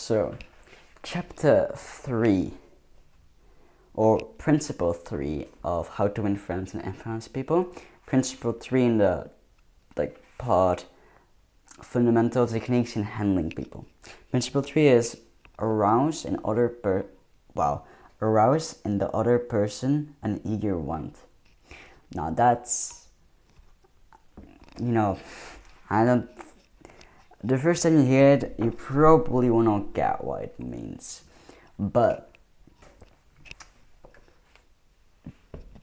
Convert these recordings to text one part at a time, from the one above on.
So, chapter 3, or principle 3 of how to win friends and influence people. Principle 3 in the part fundamental techniques in handling people. Principle 3 is arouse in the other person an eager want. Now that's, the first time you hear it, you probably will not get what it means. But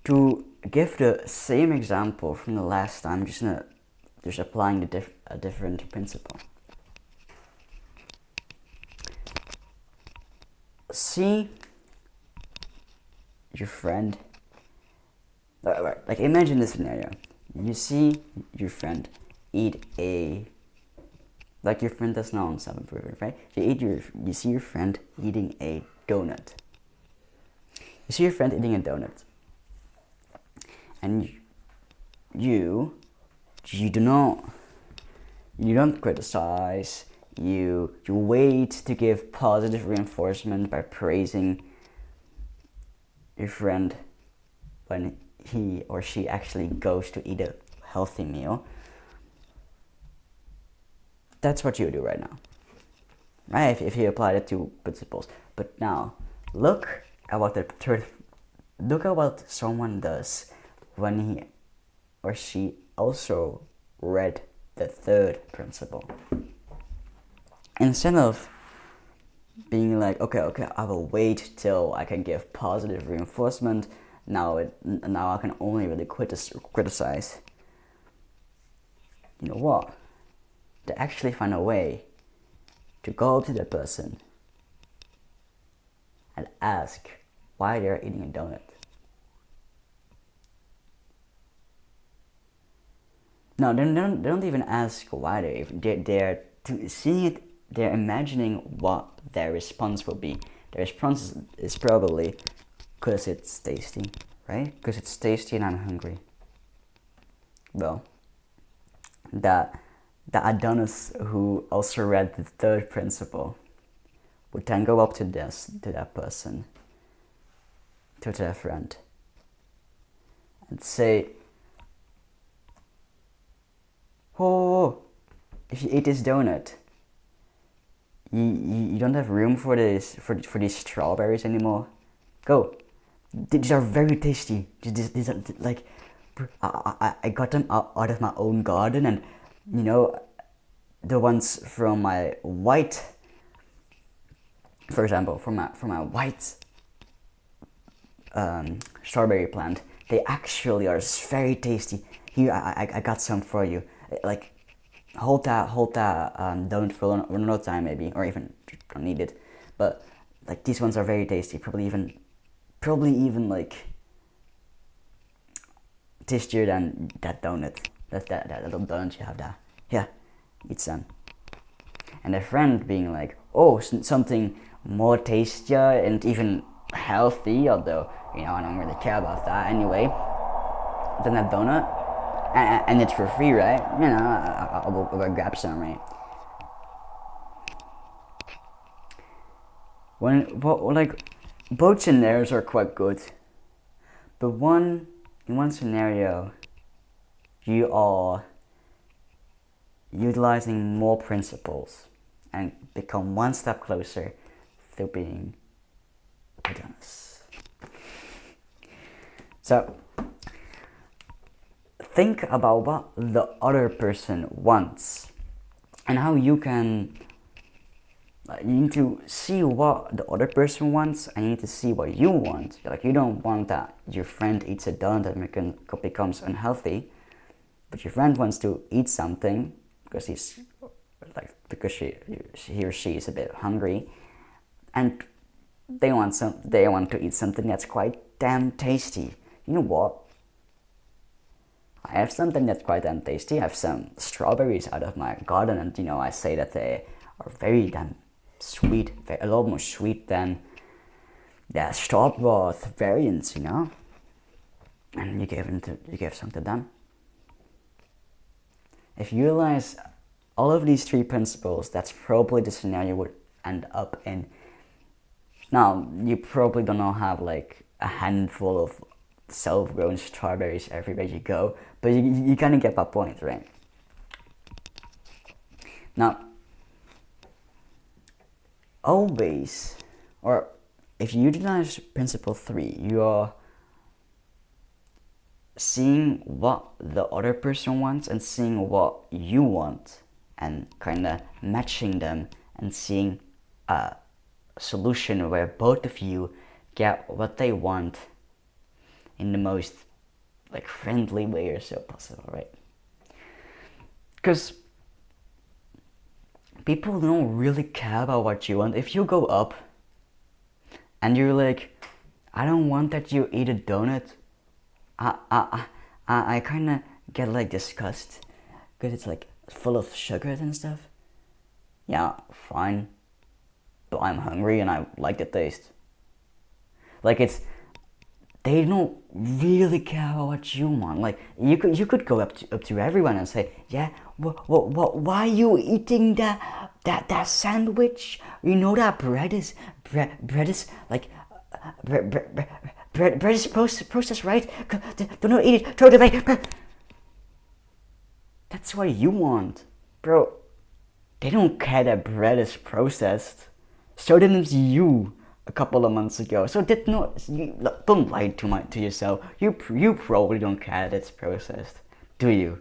to give the same example from the last time, just applying a different principle. See your friend. Like imagine this scenario. You see your friend eat your friend does not own self-improvement, right? You see your friend eating a donut. You see your friend eating a donut. And you don't criticize, you wait to give positive reinforcement by praising your friend when he or she actually goes to eat a healthy meal. That's what you do right now, right? If you apply the two principles. But now, look at what someone does when he or she also read the third principle. Instead of being like, okay, I will wait till I can give positive reinforcement. Now I can only really criticize. You know what? They actually find a way to go to the person and ask why they're eating a donut. No, they don't even ask why they're seeing it. They're imagining what their response will be. Their response is probably because it's tasty, right? Because it's tasty and I'm hungry. Well, the Adonis who also read the third principle would then go up to that person, to their friend, and say, "Oh, if you eat this donut, you don't have room for these strawberries anymore. Go. These are very tasty. These are like, I got them out of my own garden, and the ones from my white, for example, from my white strawberry plant, they actually are very tasty. Here, I got some for you. Like, hold that donut for another time maybe, or even don't need it. But like these ones are very tasty. Probably even like tastier than that donut. That little donut you have there. Yeah, eat some." And a friend being like, "Oh, something more tastier and even healthy, although I don't really care about that anyway, than that donut, and it's for free, right? I'll go grab some, right?" Both scenarios are quite good, but in one scenario, you are utilizing more principles and become one step closer to being Adonis. So, think about what the other person wants and how you need to see what the other person wants, and you need to see what you want. Like, you don't want that your friend eats a donut and becomes unhealthy, but your friend wants to eat something because he or she is a bit hungry, and they want to eat something that's quite damn tasty. You know what? I have something that's quite damn tasty. I have some strawberries out of my garden, and I say that they are very damn sweet, a lot more sweet than the straw broth variants, And you gave some to them. If you realize all of these three principles, that's probably the scenario you would end up in. Now, you probably do not have like a handful of self-grown strawberries everywhere you go, but you kind of get my point, right? Now, always, or if you utilize principle 3, you're seeing what the other person wants and seeing what you want and kind of matching them and seeing a solution where both of you get what they want in the most like friendly way or so possible, right? Because people don't really care about what you want. If you go up and you're like, I don't want that you eat a donut, I kind of get like disgust because it's like full of sugars and stuff. Yeah, fine, but I'm hungry and I like the taste. Like they don't really care about what you want. Like you could go up to everyone and say, yeah, why are you eating that sandwich? You know that bread is like bread is processed, right? Do not eat it. Throw it away. That's what you want, bro. They don't care that bread is processed. So didn't you a couple of months ago. So did not. Don't lie to yourself. You probably don't care that it's processed, do you?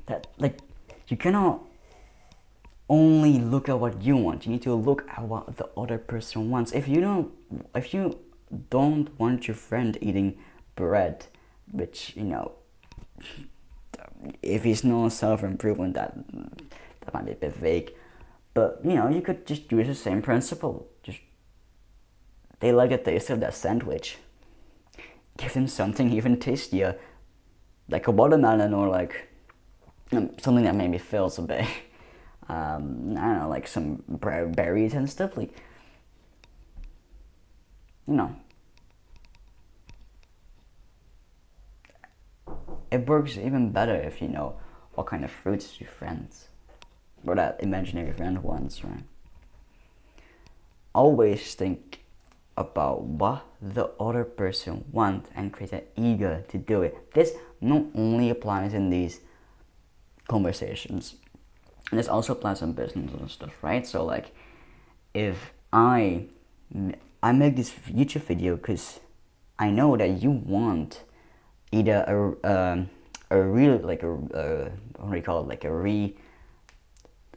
That like you cannot only look at what you want. You need to look at what the other person wants. If you don't want your friend eating bread, which if he's no self-improvement, that might be a bit vague, but you could just use the same principle. Just they like the taste of that sandwich, give them something even tastier, like a watermelon, or like something that maybe fills a bit. I don't know, like some berries and stuff, like it works even better if you know what kind of fruits your friends or that imaginary friend wants, right? Always think about what the other person wants and create an ego to do it. This not only applies in these conversations, and this also applies in business and stuff, right? So like, if I make this YouTube video because I know that you want either a real like what do you call it, like a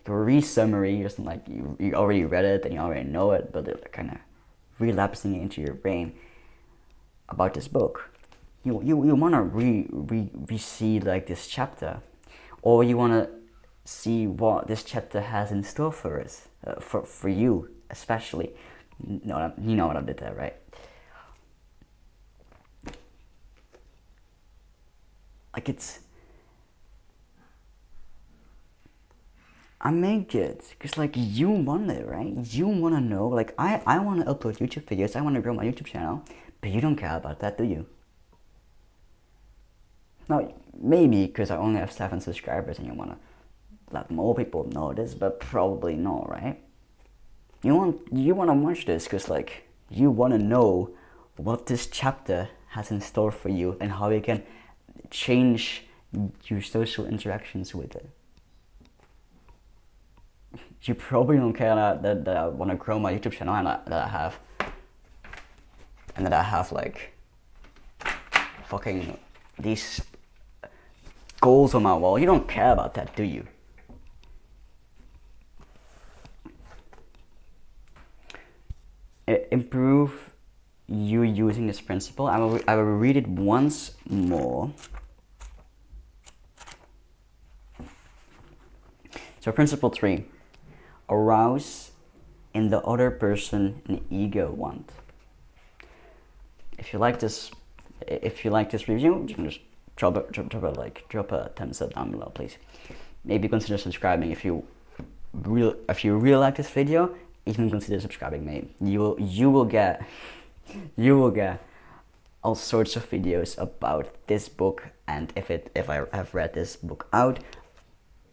re-summary or something, like you already read it and you already know it, but they're kind of relapsing into your brain about this book. You want to re-see like this chapter, or you want to see what this chapter has in store for us, for you especially. You know what I did there, right? Like I make it because like you want it, right? You want to know, like I want to upload YouTube videos, I want to grow my YouTube channel, but you don't care about that, do you? Now, maybe because I only have 7 subscribers and you want to let more people know this, but probably not, right? You want to watch this because like you want to know what this chapter has in store for you and how you can change your social interactions with it. You probably don't care that I want to grow my YouTube channel and that I have like fucking these goals on my wall. You don't care about that, do you? Improve you using this principle. I will read it once more. So principle 3, arouse in the other person an ego want. If you like this review, you can just drop a thumbs up down below, please. Maybe consider subscribing if you really like this video. Even consider subscribing, mate. You will get all sorts of videos about this book, and if I have read this book out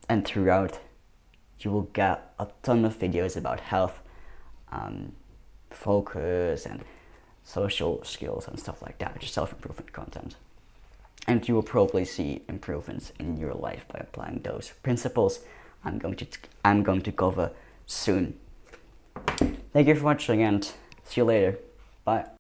and throughout, you will get a ton of videos about health, focus, and social skills and stuff like that, just self-improvement content. And you will probably see improvements in your life by applying those principles I'm going to cover soon. Thank you for watching, and see you later. Bye.